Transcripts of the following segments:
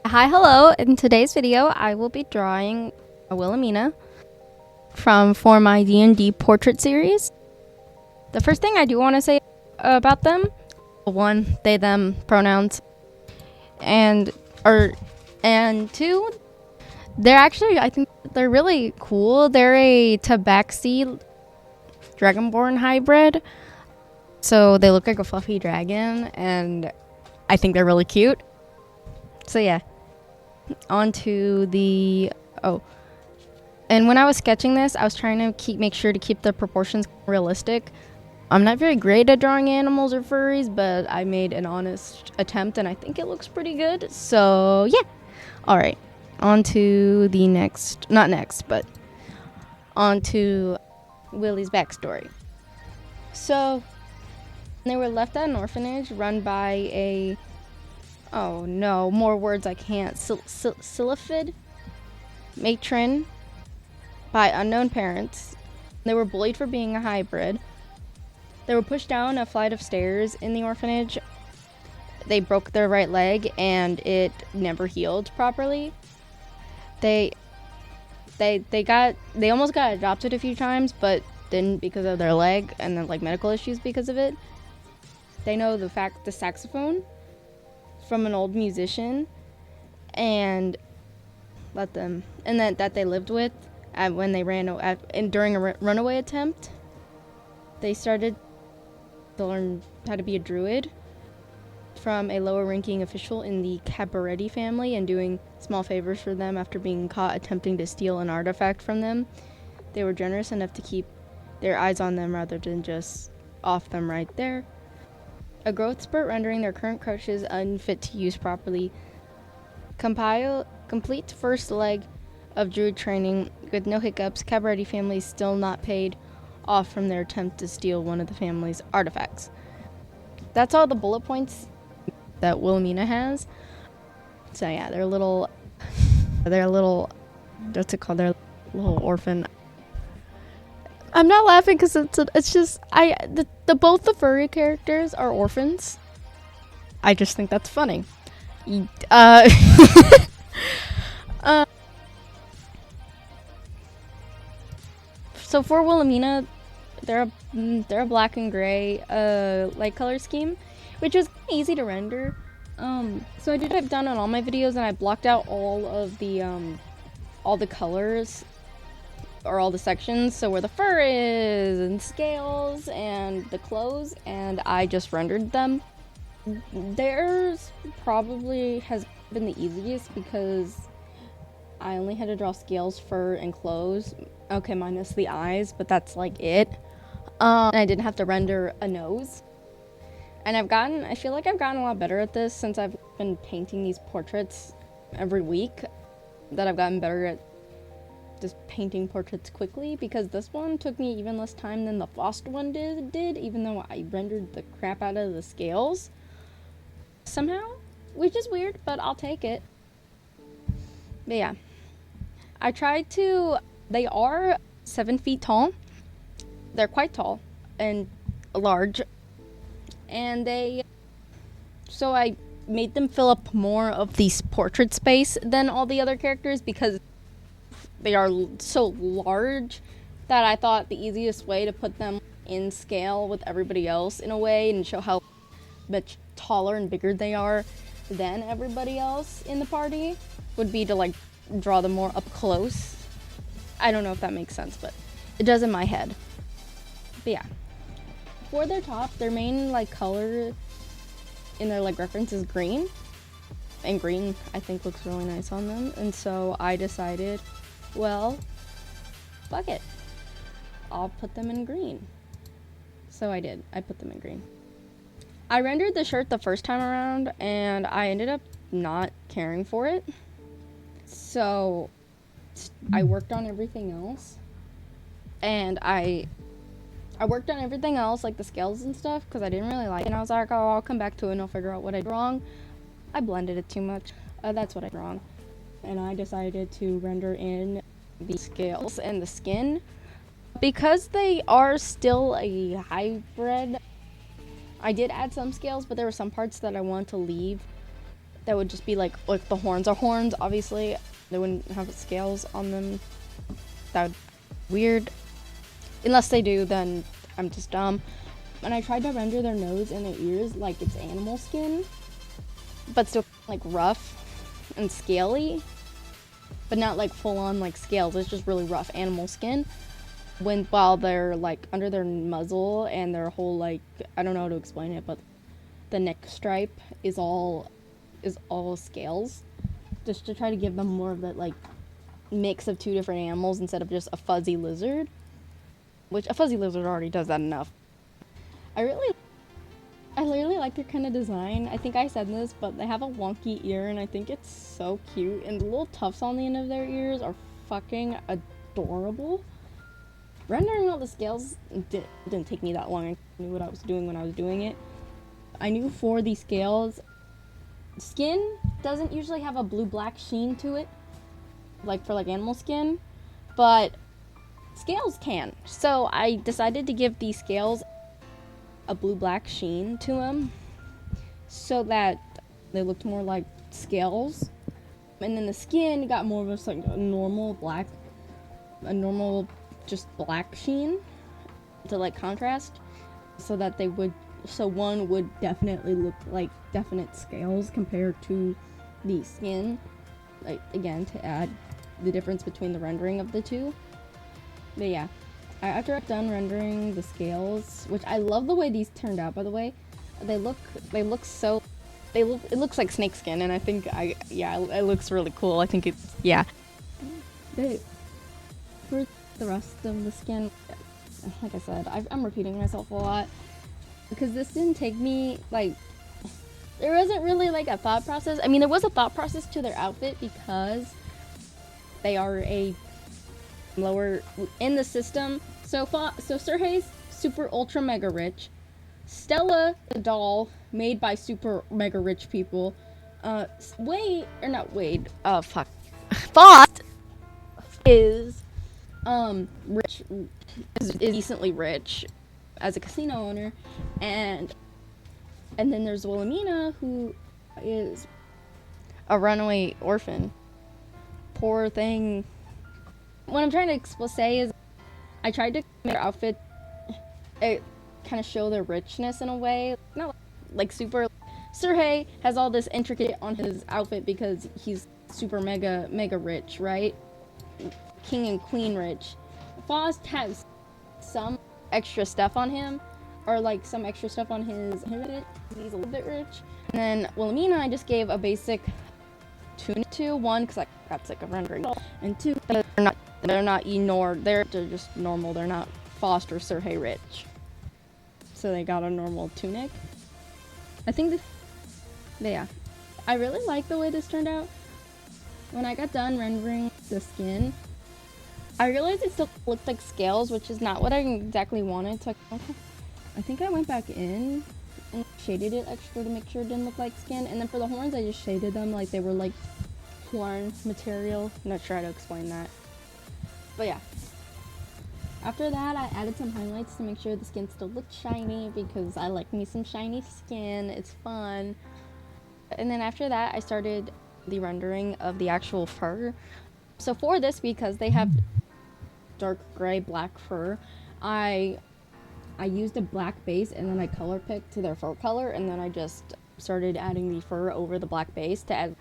Hi, hello. In today's video, I will be drawing a Willamina for my D&D portrait series. The first thing I do want to say about them, one, they, them pronouns, and two, they're actually, I think they're really cool. They're a Tabaxi Dragonborn hybrid, so they look like a fluffy dragon, and I think they're really cute. So yeah, on to the, and when I was sketching this, I was trying to make sure to keep the proportions realistic. I'm not very great at drawing animals or furries, but I made an honest attempt, and I think it looks pretty good. So yeah, all right, on to the on to Willie's backstory. So they were left at an orphanage run by a, oh no, more words I can't, Sylphid matron by unknown parents. They were bullied for being a hybrid. They were pushed down a flight of stairs in the orphanage. They broke their right leg and it never healed properly. They almost got adopted a few times, but didn't because of their leg and then like medical issues because of it. They know the saxophone from an old musician and that they lived with when they during a runaway attempt. They started to learn how to be a druid from a lower ranking official in the Cabaretti family and doing small favors for them after being caught attempting to steal an artifact from them. They were generous enough to keep their eyes on them rather than just off them right there. A growth spurt rendering their current crutches unfit to use properly. Complete first leg of druid training with no hiccups. Cabaretti family still not paid off from their attempt to steal one of the family's artifacts. That's all the bullet points that Willamina has. So yeah, they're a little, what's it called? They're a little orphan. I'm not laughing because it's just both the furry characters are orphans. I just think that's funny. So for Willamina, they're a black and gray light color scheme, which is easy to render. So I did what I've done on all my videos, and I blocked out all the colors or all the sections, so where the fur is and scales and the clothes, and I just rendered them. Theirs probably has been the easiest because I only had to draw scales, fur, and clothes. Okay, minus the eyes, but that's like it. And I didn't have to render a nose. And I feel like I've gotten a lot better at this since I've been painting these portraits every week, that I've gotten better at just painting portraits quickly, because this one took me even less time than the Fost one did, even though I rendered the crap out of the scales somehow, which is weird, but I'll take it. But yeah, they are 7 feet tall. They're quite tall and large, and so I made them fill up more of the portrait space than all the other characters because they are so large that I thought the easiest way to put them in scale with everybody else in a way and show how much taller and bigger they are than everybody else in the party would be to like draw them more up close. I don't know if that makes sense, but it does in my head. But yeah, for their top, their main like color in their like reference is green, and green I think looks really nice on them, and so I decided, well, fuck it, I'll put them in green. So I did. I put them in green. I rendered the shirt the first time around, and I ended up not caring for it. So I worked on everything else. And I worked on everything else, like the scales and stuff, because I didn't really like it. And I was like, oh, I'll come back to it and I'll figure out what I did wrong. I blended it too much. That's what I did wrong. And I decided to render in the scales and the skin. Because they are still a hybrid, I did add some scales, but there were some parts that I wanted to leave that would just be like the horns are horns, obviously. They wouldn't have scales on them. That would be weird. Unless they do, then I'm just dumb. And I tried to render their nose and their ears like it's animal skin, but still like rough and scaly, but not like full on like scales. It's just really rough animal skin. While they're like under their muzzle and their whole like, I don't know how to explain it, but the neck stripe is all scales, just to try to give them more of that like mix of two different animals instead of just a fuzzy lizard, which a fuzzy lizard already does that enough. I really like their kind of design. I think I said this, but they have a wonky ear, and I think it's so cute. And the little tufts on the end of their ears are fucking adorable. Rendering all the scales didn't take me that long. I knew what I was doing when I was doing it. I knew for the scales, skin doesn't usually have a blue-black sheen to it, like for like animal skin, but scales can. So I decided to give these scales a blue-black sheen to them so that they looked more like scales. And then the skin got more of like a normal just black sheen to like contrast, so that one would definitely look like definite scales compared to the skin, like again to add the difference between the rendering of the two. But yeah, after I'm done rendering the scales, which I love the way these turned out, by the way. It looks like snake skin, and I think it looks really cool. I think it's, yeah. For the rest of the skin, like I said, I'm repeating myself a lot, because this didn't take me, like, there wasn't really like a thought process. I mean, there was a thought process to their outfit because they are a lower in the system. So Sergei's super ultra mega rich. Stella, the doll made by super mega rich people. Faust is rich, is decently rich as a casino owner, and then there's Willamina, who is a runaway orphan. Poor thing. What I'm trying to say is, I tried to make their outfit kind of show their richness in a way. Not like super. Sergei has all this intricate on his outfit because he's super mega rich, right? King and queen rich. Faust has some extra stuff on him, or like some extra stuff on his he's a little bit rich. And then Willamina, I just gave a basic tunic to, one because I got sick of rendering, and two, they're just normal. They're not Faust or Sergei rich, so they got a normal tunic. I think yeah, I really like the way this turned out. When I got done rendering the skin, I realized it still looked like scales, which is not what I exactly wanted. So I think I went back in and shaded it extra to make sure it didn't look like skin. And then for the horns, I just shaded them like they were like horn material. I'm not sure how to explain that. But yeah. After that, I added some highlights to make sure the skin still looked shiny, because I like me some shiny skin. It's fun. And then after that, I started the rendering of the actual fur. So for this, because they have dark gray black fur, I used a black base, and then I color picked to their fur color, and then I just started adding the fur over the black base to add.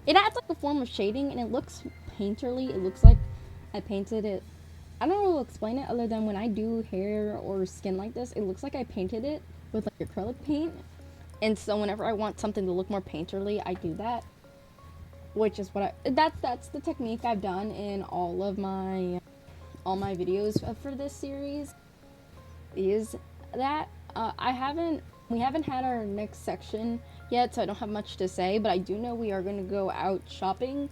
It adds like a form of shading, and it looks painterly. It looks like I painted it. I don't know how to explain it other than when I do hair or skin like this, it looks like I painted it with like acrylic paint. And so whenever I want something to look more painterly, I do that. Which is what that's the technique I've done in all my videos for this series. Is that we haven't had our next section yet, so I don't have much to say, but I do know we are going to go out shopping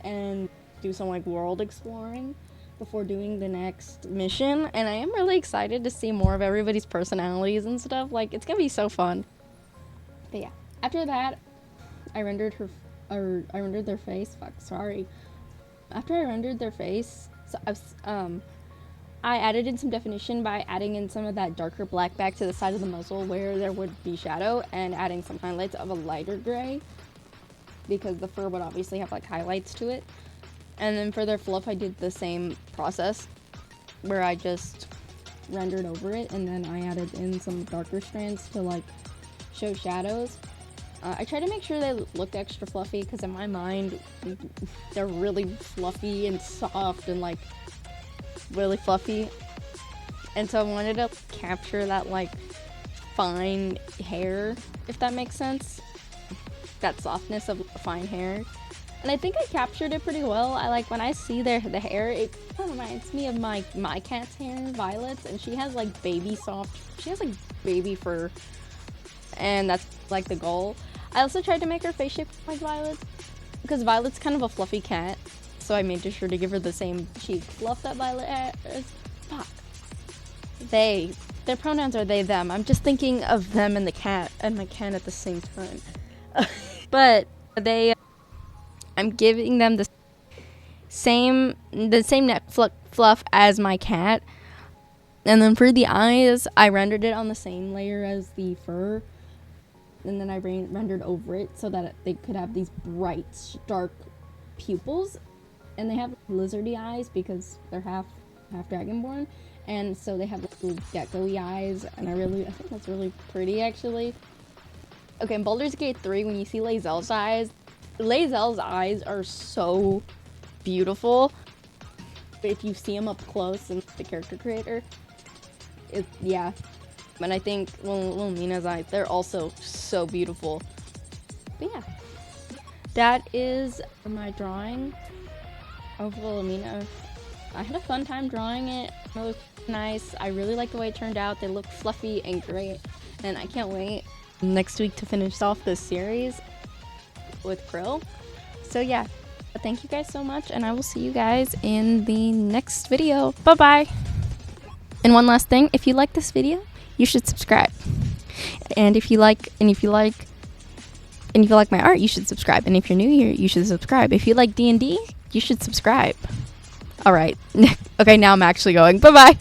and do some like world exploring before doing the next mission, and I am really excited to see more of everybody's personalities and stuff. Like, it's gonna be so fun. But yeah, after that, I rendered their face. After I rendered their face, so I added in some definition by adding in some of that darker black back to the side of the muzzle where there would be shadow, and adding some highlights of a lighter gray because the fur would obviously have like highlights to it. And then for their fluff, I did the same process where I just rendered over it, and then I added in some darker strands to like show shadows. I try to make sure they looked extra fluffy because in my mind they're really fluffy and soft and like really fluffy, and so I wanted to capture that like fine hair, if that makes sense, that softness of fine hair. And I think I captured it pretty well. I like when I see the hair, it kind of reminds me of my cat's hair, Violet's, and she has like baby fur, and that's like the goal. I also tried to make her face shape like Violet's because Violet's kind of a fluffy cat, so I made sure to give her the same cheek fluff that Violet has. Fuck. Their pronouns are they, them. I'm just thinking of them and the cat and my cat at the same time. But I'm giving them the same neck fluff as my cat. And then for the eyes, I rendered it on the same layer as the fur. And then I rendered over it so that they could have these bright, dark pupils. And they have lizardy eyes because they're half dragonborn. And so they have little gecko-y eyes. And I think that's really pretty, actually. Okay, in Baldur's Gate 3, when you see Lae'zel's eyes are so beautiful. If you see them up close in the character creator, yeah. And I think Willamina's eyes, they're also so beautiful. But yeah, that is my drawing of Willamina. I had a fun time drawing it. It looked nice. I really like the way it turned out. They look fluffy and great, and I can't wait next week to finish off this series with Krill. So yeah, thank you guys so much, and I will see you guys in the next video. Bye bye. And one last thing, if you like this video, you should subscribe. And if you like my art, you should subscribe. And if you're new here, you should subscribe. If you like D&D, you should subscribe. All right. Okay, now I'm actually going. Bye bye.